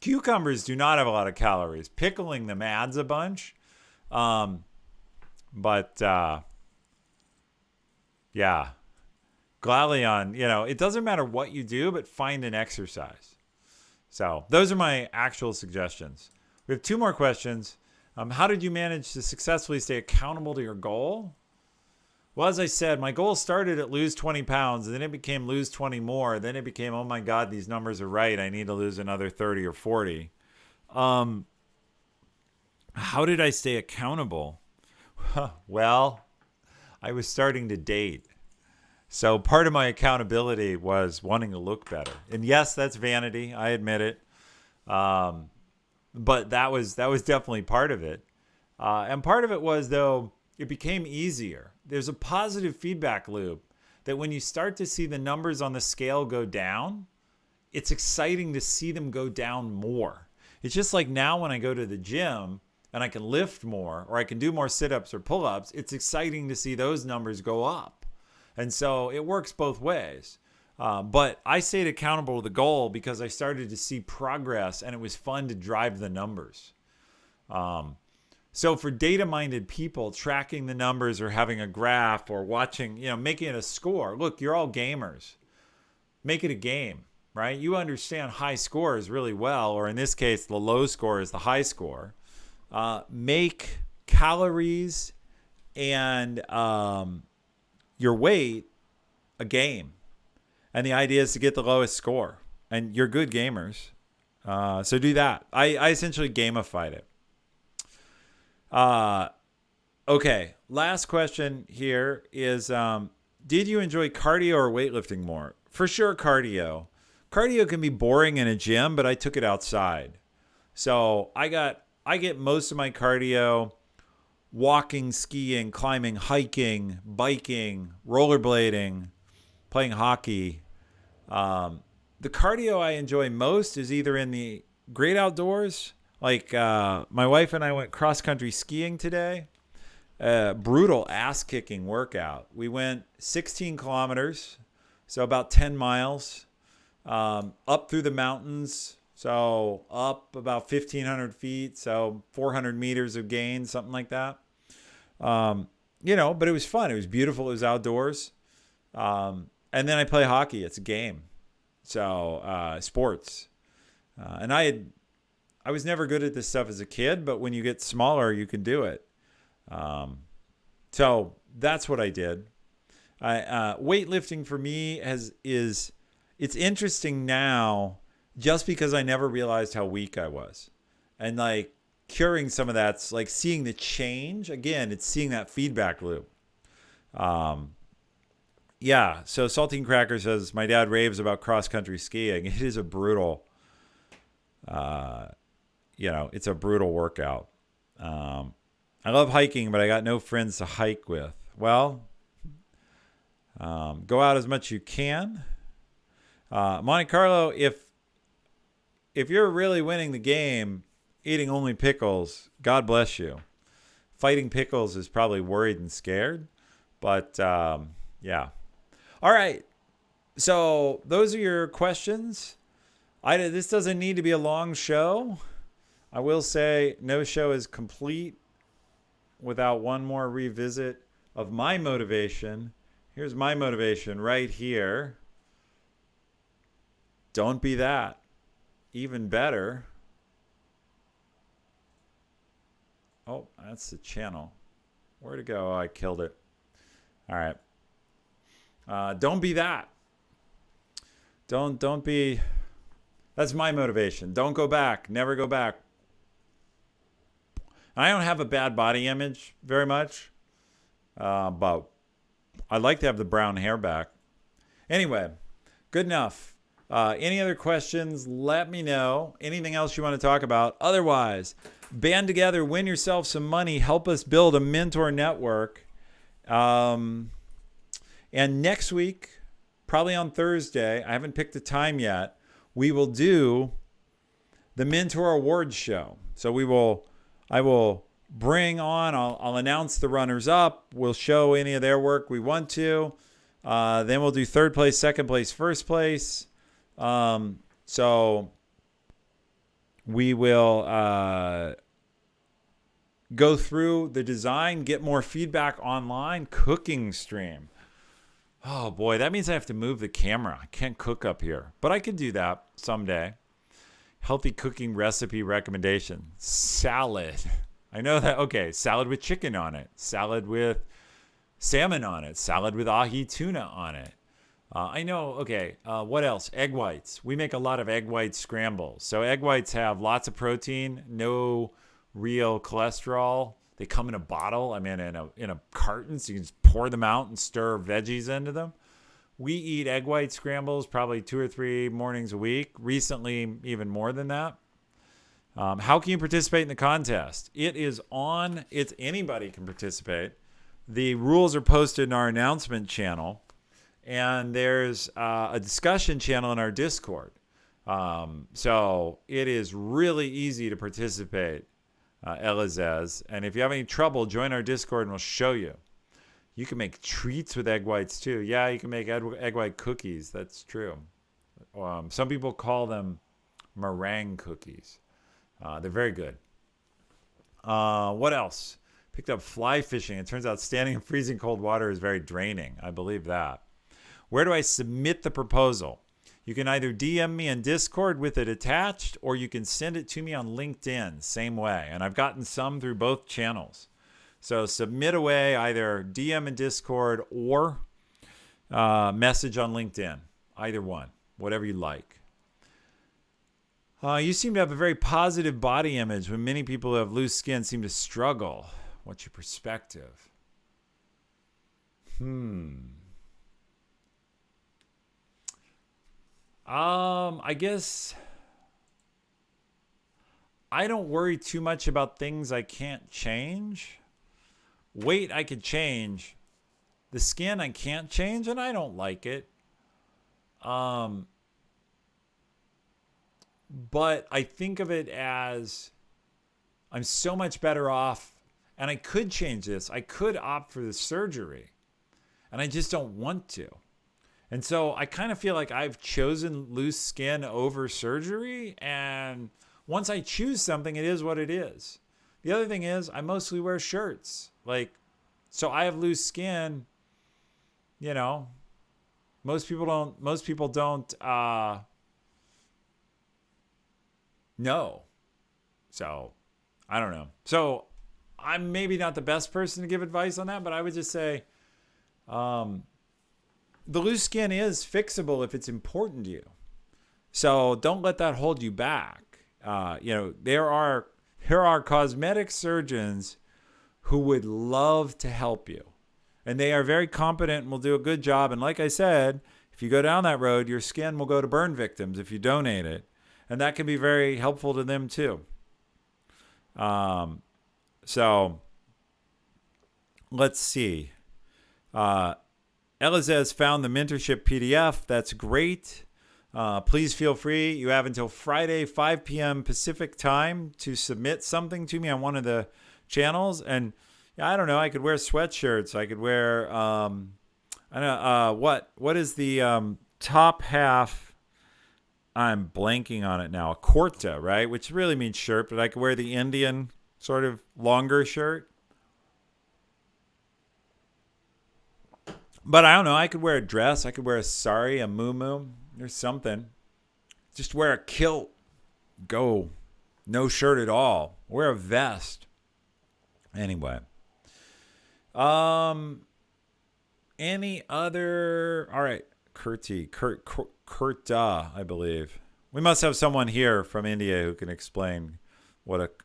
Cucumbers do not have a lot of calories. Pickling them adds a bunch. Yeah. Glallion, it doesn't matter what you do, but find an exercise. So those are my actual suggestions. We have two more questions. How did you manage to successfully stay accountable to your goal? Well, as I said, my goal started at lose 20 pounds, and then it became lose 20 more. Then it became, oh my God, these numbers are right. I need to lose another 30 or 40. How did I stay accountable? Well, I was starting to date. So part of my accountability was wanting to look better. And yes, that's vanity. I admit it. But that was definitely part of it. And part of it was, though, it became easier. There's a positive feedback loop that when you start to see the numbers on the scale go down, it's exciting to see them go down more. It's just like now when I go to the gym and I can lift more, or I can do more sit-ups or pull-ups, it's exciting to see those numbers go up. And so it works both ways. But I stayed accountable to the goal because I started to see progress, and it was fun to drive the numbers. So for data-minded people, tracking the numbers or having a graph or watching, making it a score. Look, you're all gamers. Make it a game, right? You understand high scores really well, or in this case, the low score is the high score. Make calories and your weight a game. And the idea is to get the lowest score. And you're good gamers. So do that. I essentially gamified it. Okay. Last question here is, did you enjoy cardio or weightlifting more? For sure, cardio. Cardio can be boring in a gym, but I took it outside. So I get most of my cardio walking, skiing, climbing, hiking, biking, rollerblading, playing hockey, the cardio I enjoy most is either in the great outdoors. Like my wife and I went cross-country skiing today. Brutal ass-kicking workout. We went 16 kilometers, so about 10 miles, up through the mountains. So up about 1,500 feet, so 400 meters of gain, something like that. But it was fun. It was beautiful. It was outdoors. And then I play hockey. It's a game. So sports. And I was never good at this stuff as a kid, but when you get smaller, you can do it. So that's what I did. Weightlifting for me it's interesting now just because I never realized how weak I was. And like curing some of that's like seeing the change. Again, it's seeing that feedback loop. Yeah. So Saltine Cracker says, my dad raves about cross-country skiing. It is a brutal, it's a brutal workout. I love hiking, but I got no friends to hike with. Well, go out as much as you can. Monte Carlo, if you're really winning the game, eating only pickles, God bless you. Fighting pickles is probably worried and scared. But, yeah. All right. So those are your questions. This doesn't need to be a long show. I will say no show is complete without one more revisit of my motivation. Here's my motivation right here. Don't be that. Even better. Oh, that's the channel. Where'd it go? Oh, I killed it. All right. Don't be that. Don't be. That's my motivation. Don't go back. Never go back. I don't have a bad body image very much, but I'd like to have the brown hair back. Anyway, good enough. Any other questions, let me know. Anything else you want to talk about? Otherwise, band together, win yourself some money, help us build a mentor network. And next week, probably on Thursday, I haven't picked the time yet, we will do the Mentor Awards show. So I will bring on, I'll announce the runners up. We'll show any of their work we want to. Then we'll do third place, second place, first place. So we will go through the design, get more feedback online, cooking stream. Oh boy, that means I have to move the camera. I can't cook up here, but I could do that someday. Healthy cooking recipe recommendation. Salad. I know that. Okay, salad with chicken on it. Salad with salmon on it. Salad with ahi tuna on it. I know. Okay, what else? Egg whites. We make a lot of egg white scrambles. So egg whites have lots of protein, no real cholesterol. They come in a bottle. I mean, in a carton, so you can just pour them out and stir veggies into them. We eat egg white scrambles probably 2 or 3 mornings a week. Recently, even more than that. How can you participate in the contest? It's anybody can participate. The rules are posted in our announcement channel. And there's a discussion channel in our Discord. So it is really easy to participate, Elizaz. And if you have any trouble, join our Discord and we'll show you. You can make treats with egg whites too. Yeah, you can make egg white cookies. That's true. Some people call them meringue cookies. They're very good. What else? Picked up fly fishing. It turns out standing in freezing cold water is very draining. I believe that. Where do I submit the proposal? You can either DM me in Discord with it attached, or you can send it to me on LinkedIn, same way. And I've gotten some through both channels. So submit away, either DM in Discord or message on LinkedIn. Either one, whatever you like. You seem to have a very positive body image when many people who have loose skin seem to struggle. What's your perspective? I guess I don't worry too much about things I can't change. Weight I could change. The skin I can't change, and I don't like it. But I think of it as I'm so much better off, and I could change this. I could opt for the surgery, and I just don't want to. And so I kind of feel like I've chosen loose skin over surgery. And once I choose something, it is what it is. The other thing is I mostly wear shirts. Like, so I have loose skin, you know, most people don't know. So I don't know. So I'm maybe not the best person to give advice on that, but I would just say, the loose skin is fixable if it's important to you. So don't let that hold you back. There are cosmetic surgeons who would love to help you. And they are very competent and will do a good job. And like I said, if you go down that road, your skin will go to burn victims if you donate it. And that can be very helpful to them too. So let's see. Elizez found the mentorship PDF. That's great. Please feel free. You have until Friday, 5 p.m. Pacific time to submit something to me on one of the channels. And I don't know. I could wear sweatshirts. I could wear, what is the top half? I'm blanking on it now. A kurta, right? Which really means shirt, but I could wear the Indian sort of longer shirt. But I don't know. I could wear a dress. I could wear a sari, a muumuu, or something. Just wear a kilt. Go. No shirt at all. Wear a vest. Anyway. Any other? All right. Kurta, I believe. We must have someone here from India who can explain what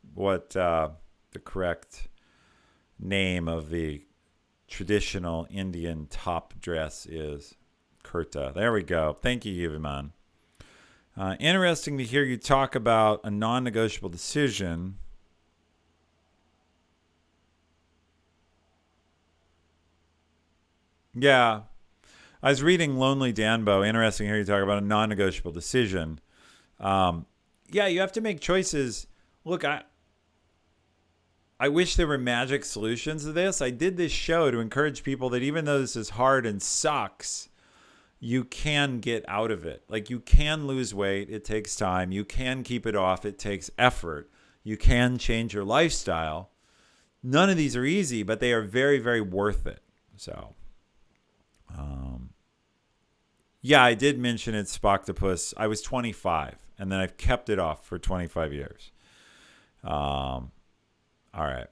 the correct name of the traditional Indian top dress is. Kurta. There we go. Thank you, Yuviman. Interesting to hear you talk about a non-negotiable decision. Yeah. I was reading Lonely Danbo. Interesting to hear you talk about a non-negotiable decision. Yeah, you have to make choices. Look, I wish there were magic solutions to this. I did this show to encourage people that even though this is hard and sucks, you can get out of it. Like, you can lose weight. It takes time. You can keep it off. It takes effort. You can change your lifestyle. None of these are easy, but they are very, very worth it. So, yeah, I did mention it's Spoctopus. I was 25, and then I've kept it off for 25 years. All right.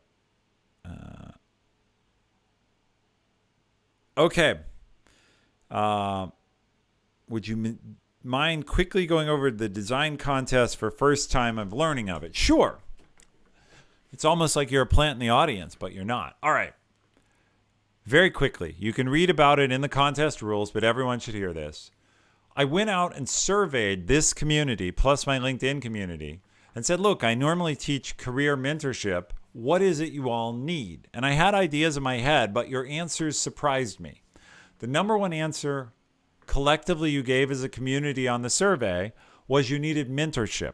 Okay. Would you mind quickly going over the design contest for first time of learning of it? Sure. It's almost like you're a plant in the audience, but you're not. All right. Very quickly. You can read about it in the contest rules, but everyone should hear this. I went out and surveyed this community plus my LinkedIn community and said, look, I normally teach career mentorship. What is it you all need? And I had ideas in my head, but your answers surprised me. The number one answer collectively you gave as a community on the survey was you needed mentorship.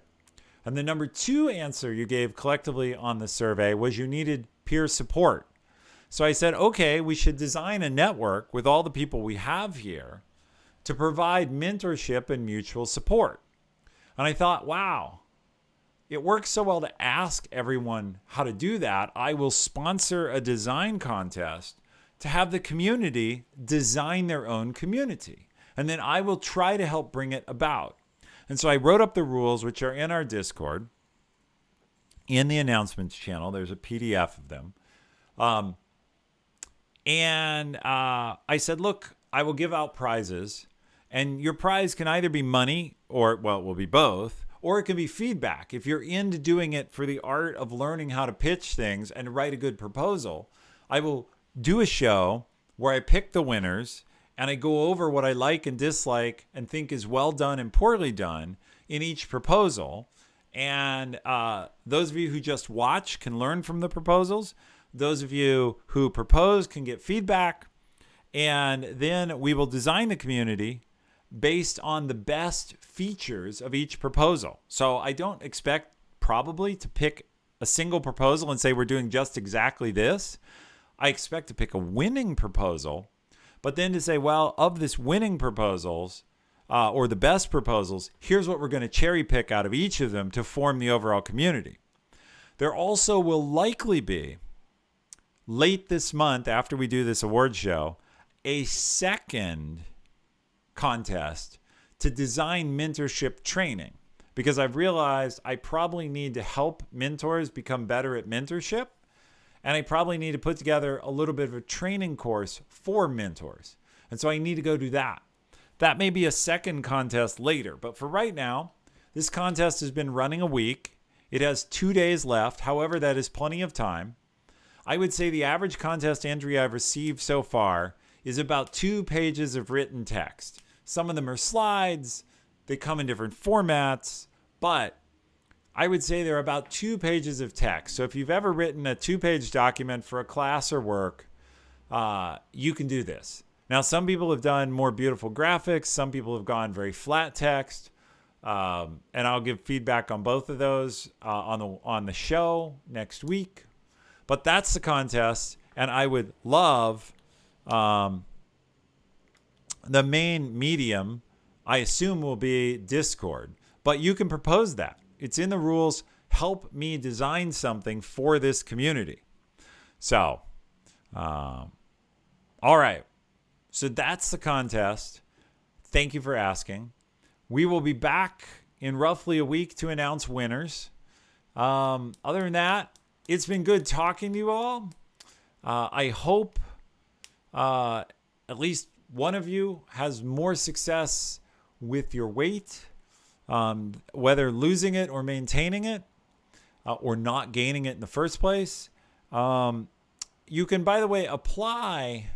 And the number two answer you gave collectively on the survey was you needed peer support. So I said, okay, we should design a network with all the people we have here to provide mentorship and mutual support. And I thought, wow, it works so well to ask everyone how to do that. I will sponsor a design contest to have the community design their own community. And then I will try to help bring it about. And so I wrote up the rules, which are in our Discord, in the announcements channel. There's a PDF of them. And I said, look, I will give out prizes. And your prize can either be money or, well, it will be both. Or it can be feedback. If you're into doing it for the art of learning how to pitch things and write a good proposal, I will do a show where I pick the winners and I go over what I like and dislike and think is well done and poorly done in each proposal. And those of you who just watch can learn from the proposals. Those of you who propose can get feedback. And then we will design the community. based on the best features of each proposal. So I don't expect probably to pick a single proposal and say we're doing just exactly this. I expect to pick a winning proposal, but then to say, well, of this winning proposals or the best proposals, here's what we're going to cherry pick out of each of them to form the overall community. There also will likely be, late this month after we do this award show, a second contest to design mentorship training, because I've realized I probably need to help mentors become better at mentorship, and I probably need to put together a little bit of a training course for mentors. And so I need to go do that. That may be a second contest later, but for right now, this contest has been running a week. It has 2 days left. However, that is plenty of time. I would say the average contest entry I've received so far is about 2 pages of written text. Some of them are slides. They come in different formats, but I would say they're about 2 pages of text. So if you've ever written a 2-page document for a class or work, you can do this. Now, some people have done more beautiful graphics. Some people have gone very flat text. And I'll give feedback on both of those on the show next week. But that's the contest, and I would love the main medium, I assume, will be Discord. But you can propose that. It's in the rules. Help me design something for this community. So, all right. So that's the contest. Thank you for asking. We will be back in roughly a week to announce winners. Other than that, it's been good talking to you all. I hope at least one of you has more success with your weight, whether losing it or maintaining it, or not gaining it in the first place. You can, by the way, apply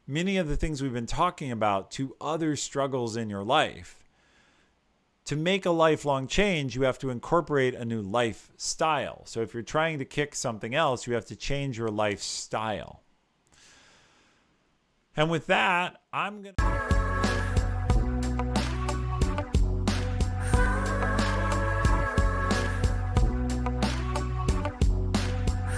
many of the things we've been talking about to other struggles in your life. To make a lifelong change, you have to incorporate a new lifestyle. So if you're trying to kick something else, you have to change your lifestyle. And with that, I'm going to...